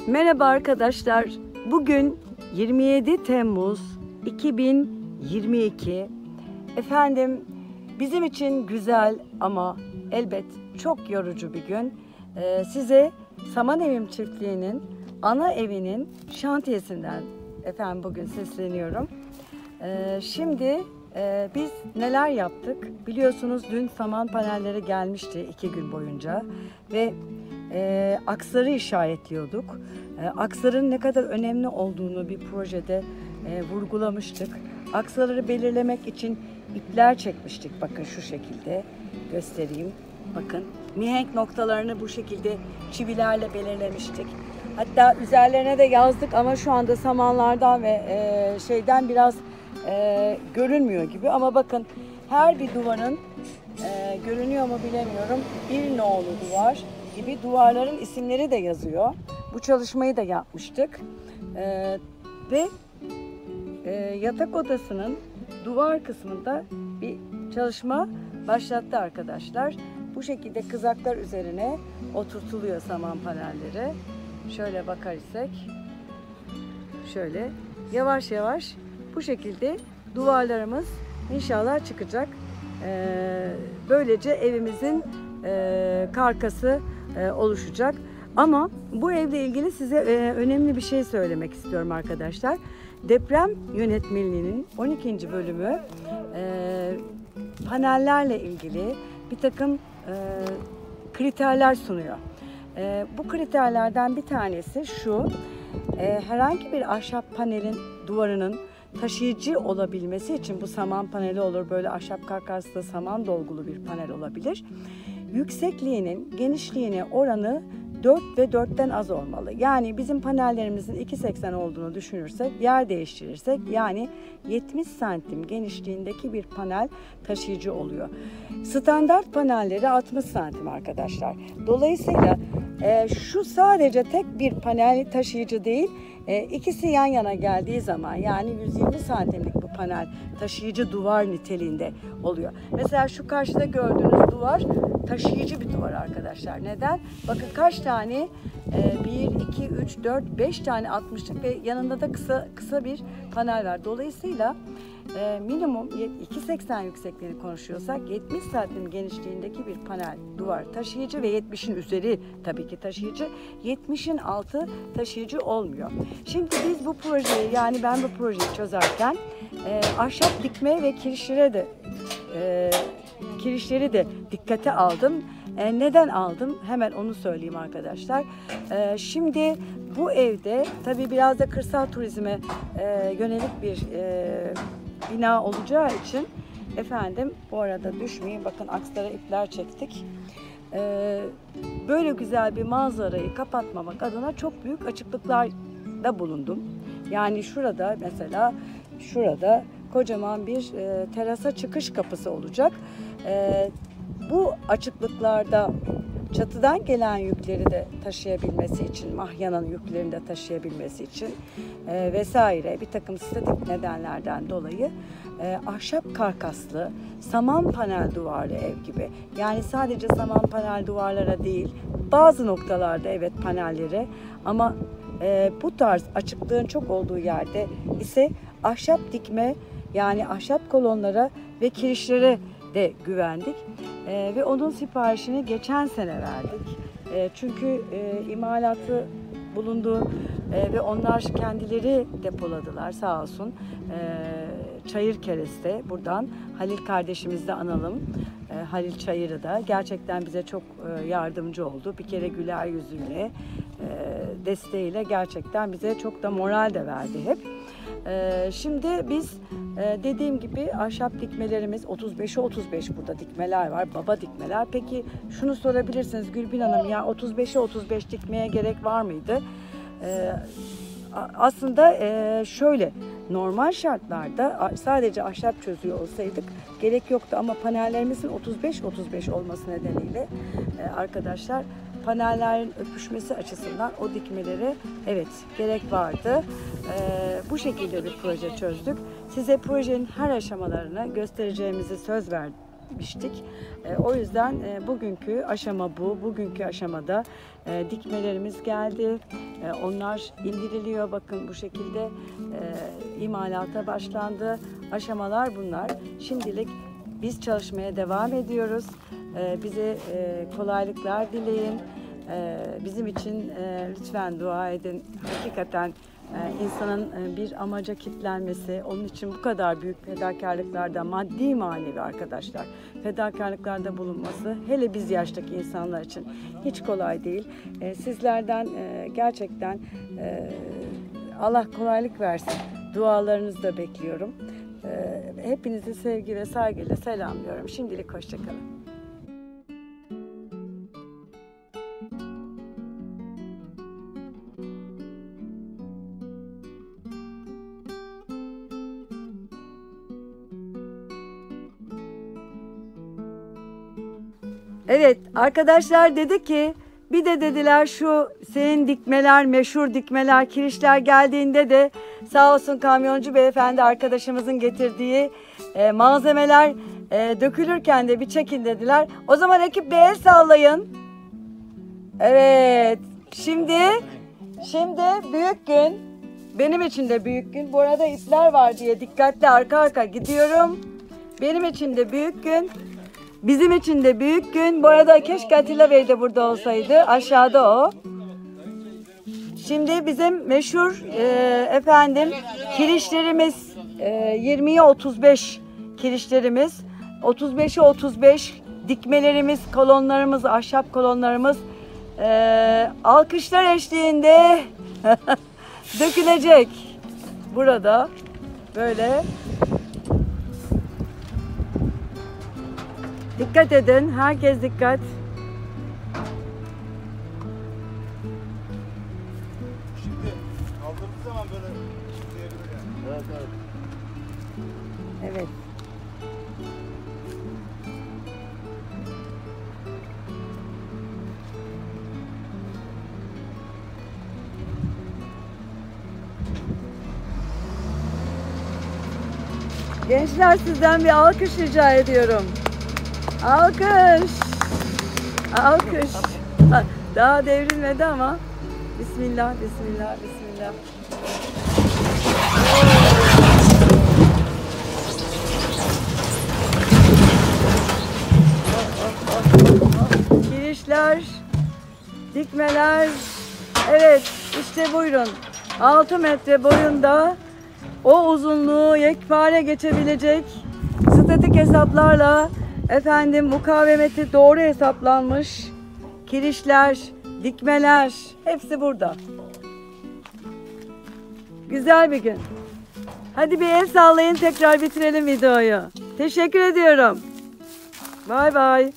Merhaba arkadaşlar. Bugün 27 Temmuz 2022. Efendim, bizim için güzel ama elbet çok yorucu bir gün. Size Saman Evim Çiftliği'nin ana evinin şantiyesinden bugün sesleniyorum. Şimdi biz neler yaptık? Biliyorsunuz dün saman panelleri gelmişti 2 gün boyunca ve aksları işaretliyorduk. Aksların ne kadar önemli olduğunu bir projede vurgulamıştık. Aksları belirlemek için ipler çekmiştik. Bakın şu şekilde göstereyim. Bakın mihenk noktalarını bu şekilde çivilerle belirlemiştik. Hatta üzerlerine de yazdık ama şu anda samanlardan ve şeyden biraz görünmüyor gibi. Ama bakın her bir duvarın görünüyor mu bilemiyorum. Bir nolu duvar gibi duvarların isimleri de yazıyor. Bu çalışmayı da yapmıştık. Ve yatak odasının duvar kısmında bir çalışma başlattı arkadaşlar. Bu şekilde kızaklar üzerine oturtuluyor saman panelleri. Şöyle bakar isek, şöyle yavaş yavaş bu şekilde duvarlarımız inşallah çıkacak. Böylece evimizin karkası oluşacak. Ama bu evle ilgili size önemli bir şey söylemek istiyorum arkadaşlar. Deprem yönetmeliğinin 12. bölümü panellerle ilgili bir takım kriterler sunuyor. Bu kriterlerden bir tanesi şu: herhangi bir ahşap panelin duvarının taşıyıcı olabilmesi için, bu saman paneli olur, böyle ahşap karkaslı saman dolgulu bir panel olabilir. Yüksekliğinin genişliğine oranı 4 ve 4'ten az olmalı. Yani bizim panellerimizin 2.80 olduğunu düşünürsek, yer değiştirirsek yani 70 santim genişliğindeki bir panel taşıyıcı oluyor. Standart panelleri 60 santim arkadaşlar. Dolayısıyla şu sadece tek bir panel taşıyıcı değil, ikisi yan yana geldiği zaman yani 120 santimlik bu panel taşıyıcı duvar niteliğinde oluyor. Mesela şu karşıda gördüğünüz duvar taşıyıcı bir duvar arkadaşlar. Neden? Bakın kaç tane 1, 2, 3, 4, 5 tane 60'lık ve yanında da kısa bir panel var. Dolayısıyla minimum 2.80 yüksekliğini konuşuyorsak 70 santim genişliğindeki bir panel duvar taşıyıcı ve 70'in üzeri tabii ki taşıyıcı, 70'in altı taşıyıcı olmuyor. Şimdi biz bu projeyi, yani ben bu projeyi çözerken ahşap dikme ve kirişleri de dikkate aldım. Neden aldım? Hemen onu söyleyeyim arkadaşlar. Şimdi bu evde tabii biraz da kırsal turizme yönelik bir bina olacağı için bu arada düşmeyin, bakın akslara ipler çektik. Böyle güzel bir manzarayı kapatmamak adına çok büyük açıklıklarda bulundum. Yani şurada mesela, şurada kocaman bir terasa çıkış kapısı olacak. Bu açıklıklarda çatıdan gelen yükleri de taşıyabilmesi için, mahyanın yüklerini de taşıyabilmesi için vesaire bir takım statik nedenlerden dolayı ahşap karkaslı saman panel duvarlı ev gibi. Yani sadece saman panel duvarlara değil, bazı noktalarda evet panellere, ama bu tarz açıklığın çok olduğu yerde ise ahşap dikme, yani ahşap kolonlara ve kirişlere de güvendik. Ve onun siparişini geçen sene verdik. Çünkü imalatı bulundu ve onlar kendileri depoladılar sağ olsun. Çayırkeres'te, buradan Halil kardeşimizi de analım. Halil Çayır'ı da gerçekten bize çok yardımcı oldu. Bir kere güler yüzüyle, desteğiyle gerçekten bize çok da moral de verdi hep. Şimdi biz dediğim gibi ahşap dikmelerimiz 35'e 35 burada dikmeler var, baba dikmeler. Peki şunu sorabilirsiniz Gülbin Hanım, ya 35'e 35 dikmeye gerek var mıydı? Aslında şöyle, normal şartlarda sadece ahşap çözüyor olsaydık gerek yoktu, ama panellerimizin 35-35 olması nedeniyle arkadaşlar, panellerin öpüşmesi açısından o dikmelere evet gerek vardı. Bu şekilde bir proje çözdük. Size projenin her aşamalarını göstereceğimizi söz etmiştik. O yüzden bugünkü aşama bu. Bugünkü aşamada dikmelerimiz geldi. Onlar indiriliyor. Bakın bu şekilde imalata başlandı. Aşamalar bunlar. Şimdilik biz çalışmaya devam ediyoruz. Bize kolaylıklar dileyin. Bizim için lütfen dua edin. Hakikaten insanın bir amaca kilitlenmesi, onun için bu kadar büyük fedakarlıklarda, maddi manevi arkadaşlar, fedakarlıklarda bulunması, hele biz yaştaki insanlar için hiç kolay değil. Sizlerden gerçekten Allah kolaylık versin. Dualarınızı da bekliyorum. Hepinizi sevgi ve saygıyla selamlıyorum. Şimdilik hoşça kalın. Evet, arkadaşlar dedi ki, bir de dediler şu senin dikmeler, meşhur dikmeler, kirişler geldiğinde de sağ olsun kamyoncu beyefendi arkadaşımızın getirdiği malzemeler dökülürken de bir çekin dediler. O zaman ekip bir el sallayın. Evet, şimdi büyük gün, benim için de büyük gün. Bu arada ipler var diye dikkatli arka arka gidiyorum. Benim için de büyük gün. Bizim için de büyük gün. Bu arada keşke Atilla Bey de burada olsaydı. Aşağıda o. Şimdi bizim meşhur kirişlerimiz 20'ye 35 kirişlerimiz. 35'e 35 dikmelerimiz, kolonlarımız, ahşap kolonlarımız alkışlar eşliğinde dökülecek. Burada böyle. Dikkat edin, herkes dikkat. Şimdi kaldırdığımız zaman böyle diyebilir yani. Evet, evet. Evet. Gençler sizden bir alkış rica ediyorum. Alkış. Alkış. Daha devrilmedi ama. Bismillah, bismillah, bismillah. Kirişler, dikmeler. Evet, işte buyurun. 6 metre boyunda o uzunluğu yekpare geçebilecek statik hesaplarla mukavemeti doğru hesaplanmış kirişler, dikmeler hepsi burada. Güzel bir gün. Hadi bir el sallayın, tekrar bitirelim videoyu. Teşekkür ediyorum. Bay bay.